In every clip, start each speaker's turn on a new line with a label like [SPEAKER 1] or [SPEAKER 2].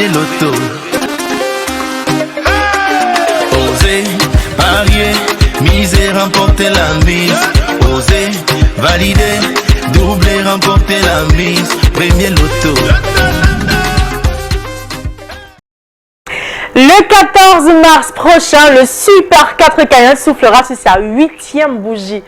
[SPEAKER 1] Premier loto. Osez parier, miser, remporter la mise. Osez valider, doubler, remporter la mise. Premier loto.
[SPEAKER 2] Le 14 mars prochain, le Super 4 cagnotte soufflera sur sa 8e bougie.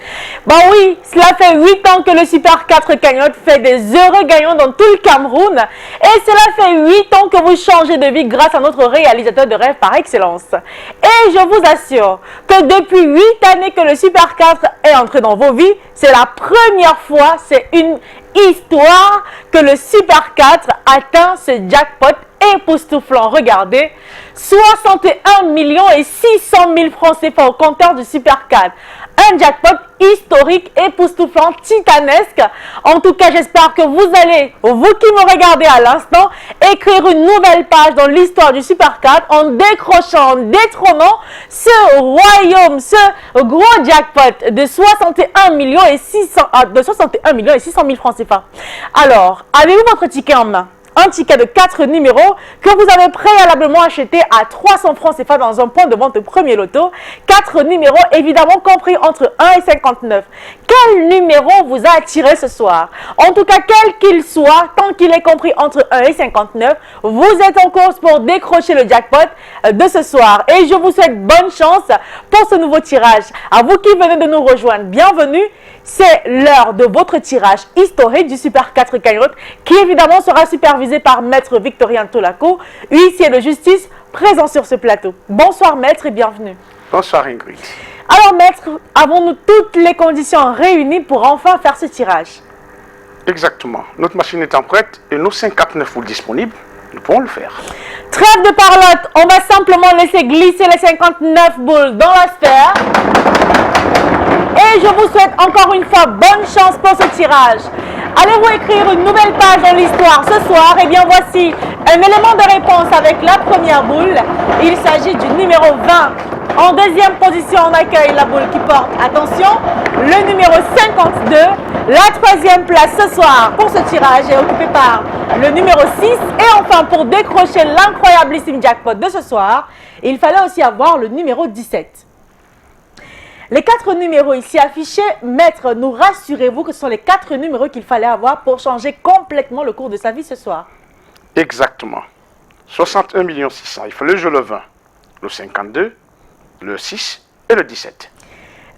[SPEAKER 2] Bah oui, cela fait 8 ans que le Super 4 cagnotte fait des heureux gagnants dans tout le Cameroun. Et cela fait 8 ans que vous changez de vie grâce à notre réalisateur de rêve par excellence. Et je vous assure que depuis 8 années que le Super 4 est entré dans vos vies, c'est la première fois, c'est une histoire que le Super 4 atteint ce jackpot époustouflant. Regardez, 61 millions et 600 000 francs CFA au compteur du Super 4. Un jackpot historique, époustouflant, titanesque. En tout cas, j'espère que vous allez, vous qui me regardez à l'instant, écrire une nouvelle page dans l'histoire du Super 4 en décrochant, en détrônant ce royaume, ce gros jackpot de 61 millions et 600 000 francs CFA. Alors, avez-vous votre ticket en main? Un ticket de 4 numéros que vous avez préalablement acheté à 300 francs CFA dans un point de vente premier loto. 4 numéros évidemment compris entre 1 et 59. Quel numéro vous a attiré ce soir? En tout cas, quel qu'il soit, tant qu'il est compris entre 1 et 59, vous êtes en course pour décrocher le jackpot de ce soir. Et je vous souhaite bonne chance pour ce nouveau tirage. À vous qui venez de nous rejoindre, bienvenue. C'est l'heure de votre tirage historique du Super 4 cagnotte qui évidemment sera supervisé par Maître Victorien Tolako, huissier de justice présent sur ce plateau. Bonsoir Maître et bienvenue.
[SPEAKER 3] Bonsoir Ingrid.
[SPEAKER 2] Alors Maître, avons-nous toutes les conditions réunies pour enfin faire ce tirage?
[SPEAKER 3] Exactement. Notre machine étant prête et nos 59 boules disponibles, nous pourrons le faire.
[SPEAKER 2] Trêve de parlotte, on va simplement laisser glisser les 59 boules dans la sphère. Et je vous souhaite encore une fois bonne chance pour ce tirage. Allez-vous écrire une nouvelle page dans l'histoire ce soir? Eh bien voici un élément de réponse avec la première boule. Il s'agit du numéro 20. En deuxième position, on accueille la boule qui porte, attention, le numéro 52. La troisième place ce soir pour ce tirage est occupée par le numéro 6. Et enfin, pour décrocher l'incroyablissime jackpot de ce soir, il fallait aussi avoir le numéro 17. Les 4 numéros ici affichés, Maître, nous rassurez-vous que ce sont les 4 numéros qu'il fallait avoir pour changer complètement le cours de sa vie ce soir?
[SPEAKER 3] Exactement. 61 600 000. Il fallait jouer le 20, le 52, le 6 et le 17.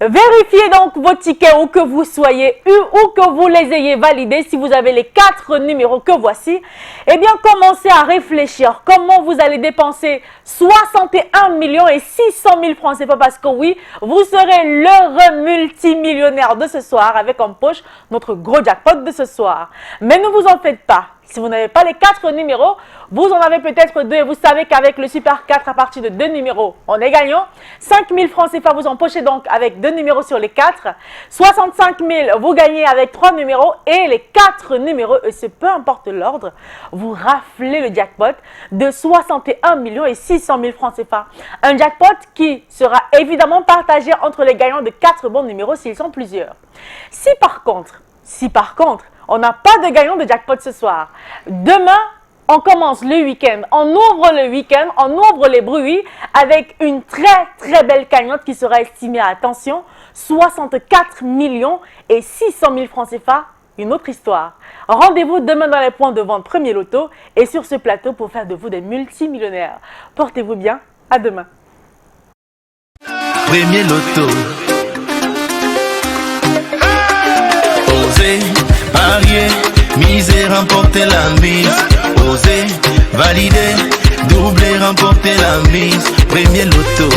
[SPEAKER 2] Vérifiez donc vos tickets où que vous soyez, ou que vous les ayez validés. Si vous avez les 4 numéros que voici, eh bien commencez à réfléchir comment vous allez dépenser 61 millions et 600 000 francs. C'est pas parce que oui, vous serez l'heureux multimillionnaire de ce soir avec en poche notre gros jackpot de ce soir. Mais ne vous en faites pas. Si vous n'avez pas les 4 numéros, vous en avez peut-être 2 et vous savez qu'avec le Super 4 à partir de 2 numéros, on est gagnant. 5 000 francs CFA vous empochez donc avec 2 numéros sur les 4. 65 000 vous gagnez avec 3 numéros et les 4 numéros, et c'est peu importe l'ordre, vous raflez le jackpot de 61 millions et 600 000 francs CFA. Un jackpot qui sera évidemment partagé entre les gagnants de 4 bons numéros s'ils sont plusieurs. Si par contre, on n'a pas de gagnant de jackpot ce soir, demain, on commence le week-end, on ouvre le week-end, on ouvre les bruits avec une très belle cagnotte qui sera estimée à, attention, 64 millions et 600 000 francs CFA, une autre histoire. Rendez-vous demain dans les points de vente Premier Loto et sur ce plateau pour faire de vous des multimillionnaires. Portez-vous bien, à demain.
[SPEAKER 1] Premier loto. Osez parier, miser, remporter la mise. Osez valider, doubler, remporter la mise. Premier loto.